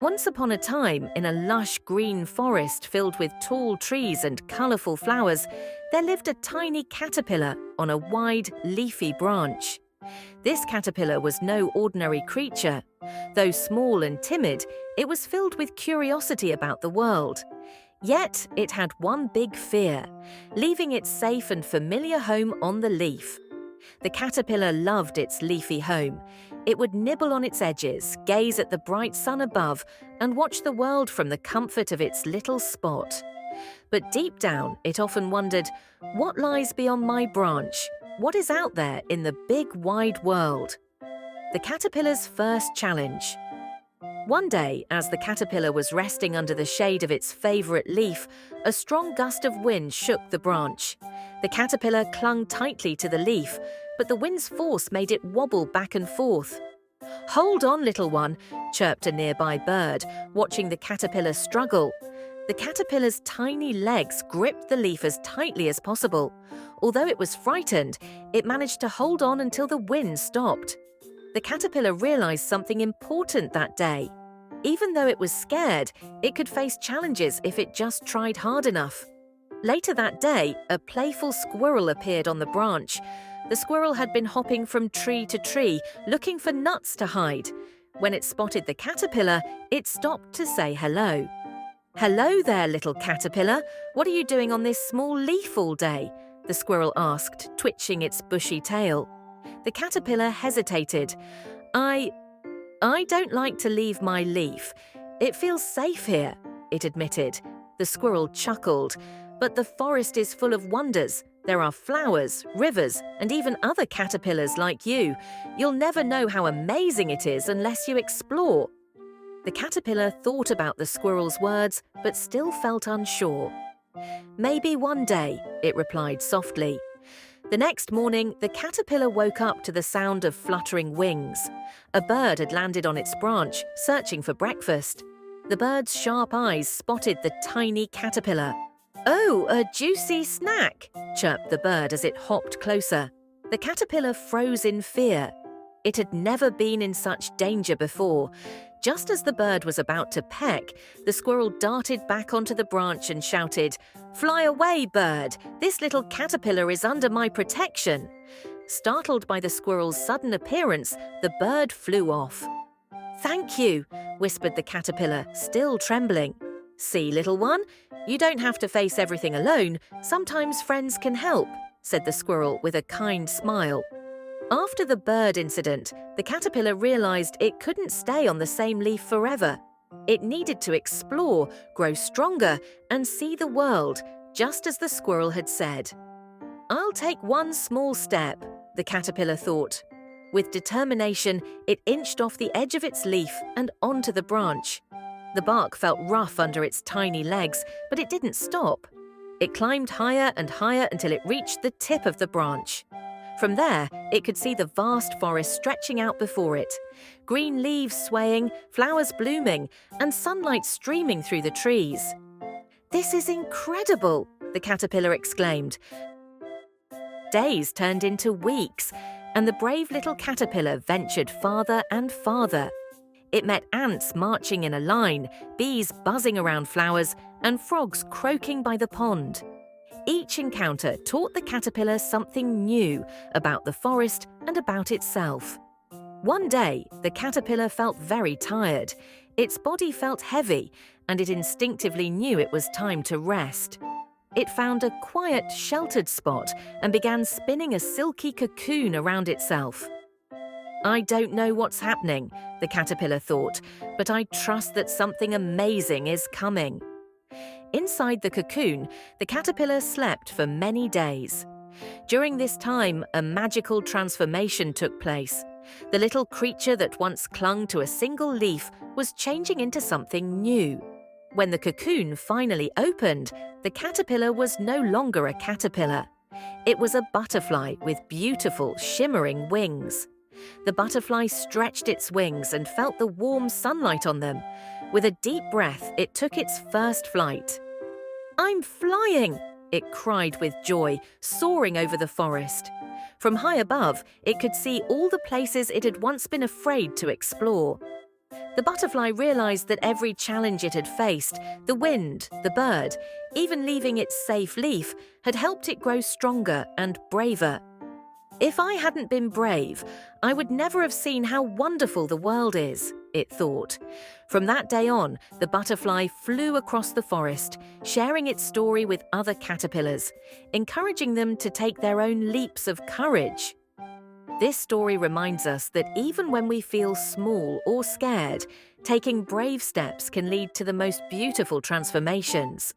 Once upon a time, in a lush green forest filled with tall trees and colourful flowers, there lived a tiny caterpillar on a wide, leafy branch. This caterpillar was no ordinary creature. Though small and timid, it was filled with curiosity about the world. Yet, it had one big fear: leaving its safe and familiar home on the leaf. The caterpillar loved its leafy home. It would nibble on its edges, gaze at the bright sun above, and watch the world from the comfort of its little spot. But deep down, it often wondered, what lies beyond my branch? What is out there in the big, wide world? The caterpillar's first challenge. One day, as the caterpillar was resting under the shade of its favourite leaf, a strong gust of wind shook the branch. The caterpillar clung tightly to the leaf, but the wind's force made it wobble back and forth. "Hold on, little one," chirped a nearby bird, watching the caterpillar struggle. The caterpillar's tiny legs gripped the leaf as tightly as possible. Although it was frightened, it managed to hold on until the wind stopped. The caterpillar realized something important that day. Even though it was scared, it could face challenges if it just tried hard enough. Later that day, a playful squirrel appeared on the branch. The squirrel had been hopping from tree to tree, looking for nuts to hide. When it spotted the caterpillar, it stopped to say hello. "Hello there, little caterpillar. What are you doing on this small leaf all day?" the squirrel asked, twitching its bushy tail. The caterpillar hesitated. I don't like to leave my leaf. It feels safe here," it admitted. The squirrel chuckled. "But the forest is full of wonders. There are flowers, rivers, and even other caterpillars like you. You'll never know how amazing it is unless you explore." The caterpillar thought about the squirrel's words, but still felt unsure. "Maybe one day," it replied softly. The next morning, the caterpillar woke up to the sound of fluttering wings. A bird had landed on its branch, searching for breakfast. The bird's sharp eyes spotted the tiny caterpillar. "Oh, a juicy snack," chirped the bird as it hopped closer. The caterpillar froze in fear. It had never been in such danger before. Just as the bird was about to peck, the squirrel darted back onto the branch and shouted, "Fly away, bird! This little caterpillar is under my protection." Startled by the squirrel's sudden appearance, the bird flew off. "Thank you," whispered the caterpillar, still trembling. "See, little one, you don't have to face everything alone. Sometimes friends can help," said the squirrel with a kind smile. After the bird incident, the caterpillar realized it couldn't stay on the same leaf forever. It needed to explore, grow stronger, and see the world, just as the squirrel had said. "I'll take one small step," the caterpillar thought. With determination, it inched off the edge of its leaf and onto the branch. The bark felt rough under its tiny legs, but it didn't stop. It climbed higher and higher until it reached the tip of the branch. From there, it could see the vast forest stretching out before it. Green leaves swaying, flowers blooming, and sunlight streaming through the trees. "This is incredible," the caterpillar exclaimed. Days turned into weeks, and the brave little caterpillar ventured farther and farther. It met ants marching in a line, bees buzzing around flowers, and frogs croaking by the pond. Each encounter taught the caterpillar something new about the forest and about itself. One day, the caterpillar felt very tired. Its body felt heavy, and it instinctively knew it was time to rest. It found a quiet, sheltered spot and began spinning a silky cocoon around itself. "I don't know what's happening," the caterpillar thought, "but I trust that something amazing is coming." Inside the cocoon, the caterpillar slept for many days. During this time, a magical transformation took place. The little creature that once clung to a single leaf was changing into something new. When the cocoon finally opened, the caterpillar was no longer a caterpillar. It was a butterfly with beautiful, shimmering wings. The butterfly stretched its wings and felt the warm sunlight on them. With a deep breath, it took its first flight. "I'm flying!" it cried with joy, soaring over the forest. From high above, it could see all the places it had once been afraid to explore. The butterfly realized that every challenge it had faced, the wind, the bird, even leaving its safe leaf, had helped it grow stronger and braver. If I hadn't been brave, I would never have seen how wonderful the world is, it thought. From that day on, the butterfly flew across the forest, sharing its story with other caterpillars, encouraging them to take their own leaps of courage. This story reminds us that even when we feel small or scared, taking brave steps can lead to the most beautiful transformations.